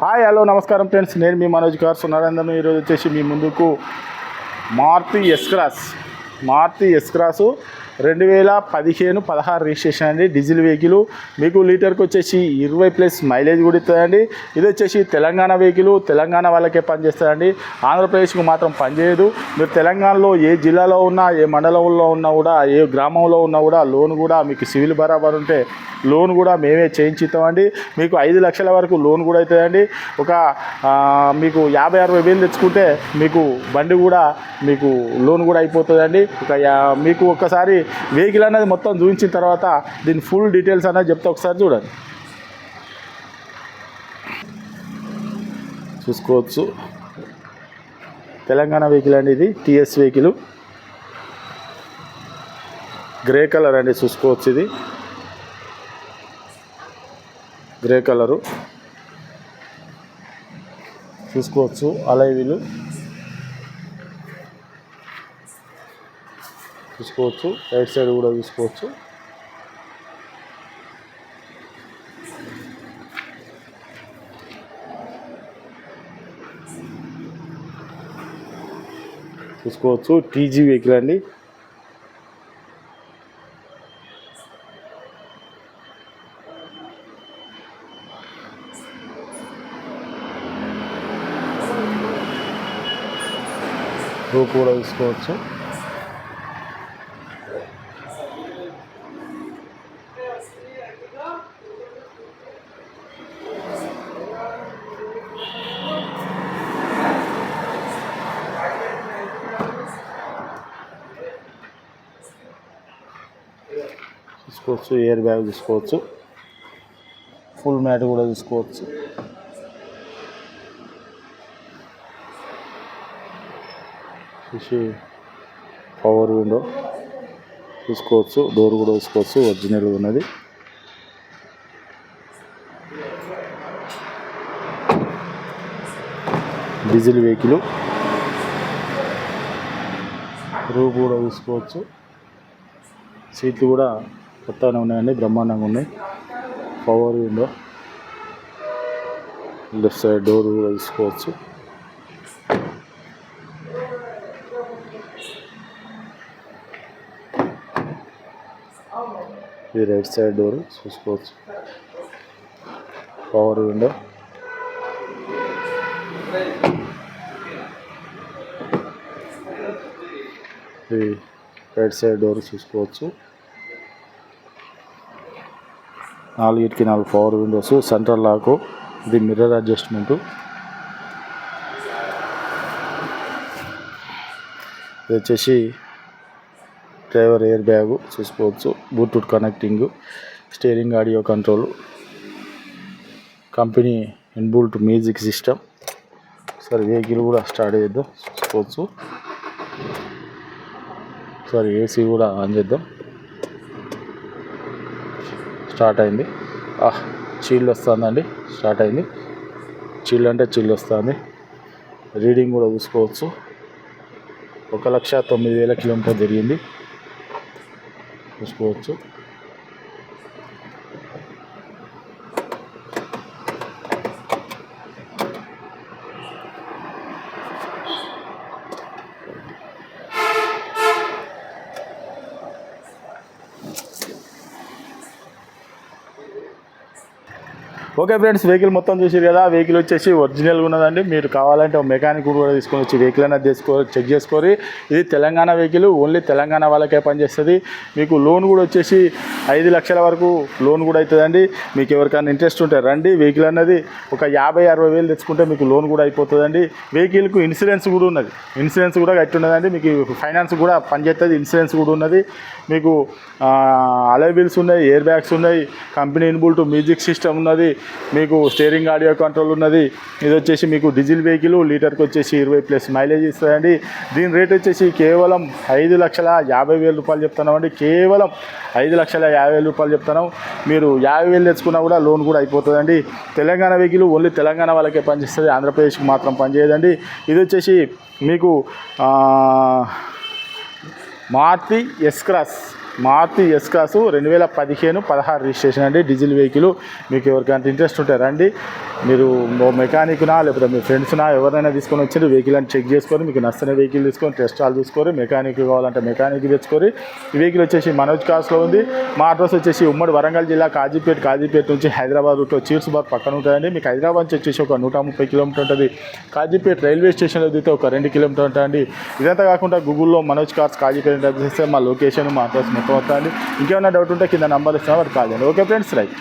Hi hello నమస్కారం friends, నేను మీ Manoj cars నరేంద్రను. ఈరోజు వచ్చేసి మీ ముందుకు మారుతి ఎస్ క్రాస్ 2015-16 రిజిస్ట్రేషన్ అండి. డీజిల్ వెహికల్ మీకు లీటర్కి వచ్చేసి 20+ మైలేజ్ కూడా ఇస్తుందండి. ఇది వచ్చేసి తెలంగాణ వెహికల్, తెలంగాణ వాళ్ళకే పనిచేస్తుందండి. ఆంధ్రప్రదేశ్కు మాత్రం పనిచేయదు. మీరు తెలంగాణలో ఏ జిల్లాలో ఉన్నా, ఏ మండలంలో ఉన్నా కూడా, ఏ గ్రామంలో ఉన్నా కూడా లోన్ కూడా మీకు సివిల్ బరాబర్ ఉంటే లోన్ కూడా మేమే చేయించుతామండి. మీకు 5 లక్షల వరకు లోన్ కూడా అవుతుందండి. మీకు 50-60 వేలు తెచ్చుకుంటే మీకు బండి కూడా మీకు లోన్ కూడా అయిపోతుందండి. మీకు ఒక్కసారి వెహికల్ అనేది మొత్తం చూపించిన తర్వాత దీని ఫుల్ డీటెయిల్స్ అనేది చెప్తే ఒకసారి చూడండి. చూసుకోవచ్చు, తెలంగాణ వెహికల్ అండి. ఇది టీఎస్ వెహికల్, గ్రే కలర్ అండి. చూసుకోవచ్చు, ఇది గ్రే కలరు. చూసుకోవచ్చు, అలై వీలు చూసుకోవచ్చు, రైట్ సైడ్ కూడా చూసుకోవచ్చు. చూసుకోవచ్చు, టీజీ వెహికల్ అండి. రూప్ కూడా చూసుకోవచ్చు. చూసుకోవచ్చు, ఎయిర్ బ్యాగ్ చూసుకోవచ్చు, ఫుల్ మ్యాట్ కూడా చూసుకోవచ్చు. పవర్ విండో చూసుకోవచ్చు, డోర్ కూడా చూసుకోవచ్చు, ఒరిజినల్ ఉన్నది. డీజిల్ వెహికల్, రూప్ కూడా చూసుకోవచ్చు. సీట్లు కూడా కొత్తగానే ఉన్నాయండి, బ్రహ్మాండంగా ఉన్నాయి. Power window, left side door కూడా చూసుకోవచ్చు. ఇది రైట్ సైడ్ డోర్ చూసుకోవచ్చు. పవర్ విండో, ఇది రైట్ సైడ్ డోర్ చూసుకోవచ్చు. 4 పవర్ విండోస్, సెంట్రల్ లాక్, ఇది మిర్రర్ అడ్జస్ట్మెంటు. ఇది వచ్చేసి డ్రైవర్ ఎయిర్ బ్యాగు చూసుకోవచ్చు. Bluetooth connecting, steering audio control, company inbuilt music system. సరే వెహికల్ కూడా స్టార్ట్ చేద్దాం. చూసుకోవచ్చు, సరే ఏసీ కూడా ఆన్ చేద్దాం. స్టార్ట్ అయింది. చీల్ వస్తుందండి, స్టార్ట్ అయింది. చీల్ అంటే చీల్ వస్తుంది. రీడింగ్ కూడా చూసుకోవచ్చు. 1,09,000 కిలోమీటర్ జరిగింది చూసుకోవచ్చు. ఓకే ఫ్రెండ్స్, వెహికల్ మొత్తం చూసారు కదా. వెహికల్ వచ్చేసి ఒరిజినల్గా ఉన్నదండి. మీరు కావాలంటే మెకానిక్ కూడా తీసుకొని వచ్చి వెహికల్ అనేది చెక్ చేసుకోరి. ఇది తెలంగాణ వెహికల్, ఓన్లీ తెలంగాణ వాళ్ళకే పనిచేస్తుంది. మీకు లోన్ కూడా వచ్చేసి 5 లక్షల వరకు లోన్ కూడా అవుతుందండి. మీకు ఎవరికైనా ఇంట్రెస్ట్ ఉంటే రండి. వెహికల్ అనేది ఒక 50-60 వేలు తెచ్చుకుంటే మీకు లోన్ కూడా అయిపోతుందండి. వెహికల్కు ఇన్సూరెన్స్ కూడా ఉన్నది. ఇన్సూరెన్స్ కూడా కట్టి ఉన్నదండి. మీకు ఫైనాన్స్ కూడా పనిచేస్తుంది. ఇన్సూరెన్స్ కూడా ఉన్నది. మీకు అలై వీల్స్ ఉన్నాయి, ఎయిర్ బ్యాగ్స్ ఉన్నాయి, కంపెనీ ఇన్బుల్ట్ మ్యూజిక్ సిస్టమ్ ఉన్నది, మీకు స్టీరింగ్ ఆడియో కంట్రోల్ ఉన్నది. ఇది వచ్చేసి మీకు డీజిల్ వెహికల్, లీటర్కి వచ్చేసి 20+ మైలేజ్ ఇస్తుందండి. దీని రేట్ వచ్చేసి కేవలం 5,50,000 రూపాయలు చెప్తున్నామండి. కేవలం 5,50,000 రూపాయలు చెప్తున్నాం. మీరు 50,000 తెచ్చుకున్నా కూడా లోన్ కూడా అయిపోతుందండి. తెలంగాణ వెహికల్ ఓన్లీ తెలంగాణ వాళ్ళకే పనిచేస్తుంది, ఆంధ్రప్రదేశ్కి మాత్రం పనిచేయదండి. ఇది వచ్చేసి మీకు మారుతి ఎస్ క్రాస్ మారుతి ఎస్కాసు 2015-16 రిజిస్ట్రేషన్ అండి, డీజిల్ వెహికల్. మీకు ఎవరికైనా ఇంట్రెస్ట్ ఉంటే రండి, మీరు మెకానిక్నా లేకపోతే మీ ఫ్రెండ్స్నా ఎవరైనా తీసుకొని వచ్చి వెహికల్ అని చెక్ చేసుకొని మీకు నచ్చిన వెహికల్ తీసుకొని టెస్ట్ ఆల్ చూసుకొని మెకానిక్ కావాలంటే మెకానిక్ తెచ్చుకొని. ఈ వెహికల్ వచ్చేసి మనోజ్ కార్స్లో ఉంది. మా అడ్రస్ వచ్చేసి ఉమ్మడి వరంగల్ జిల్లా కాజీపేట నుంచి హైదరాబాద్ రూట్లో చీర్స్బాగ్ పక్కన ఉంటుందండి. మీకు హైదరాబాద్ నుంచి వచ్చేసి ఒక 130 కిలోమీటర్ ఉంటుంది. కాజీపేట రైల్వే స్టేషన్లో దిగితే ఒక 2 కిలోమీటర్ ఉంటుందండి. ఇదంతా కాకుండా గూగుల్లో మనోజ్ కార్స్ కాజీపేట టైప్ చేస్తే మా లొకేషన్ మా అడ్రస్ మొత్తం వస్తుందండి. ఇంకేమైనా డౌట్ ఉంటే కింద నంబర్ ఇస్తాను, వాటి కాల్ చేయండి. Okay friends, right.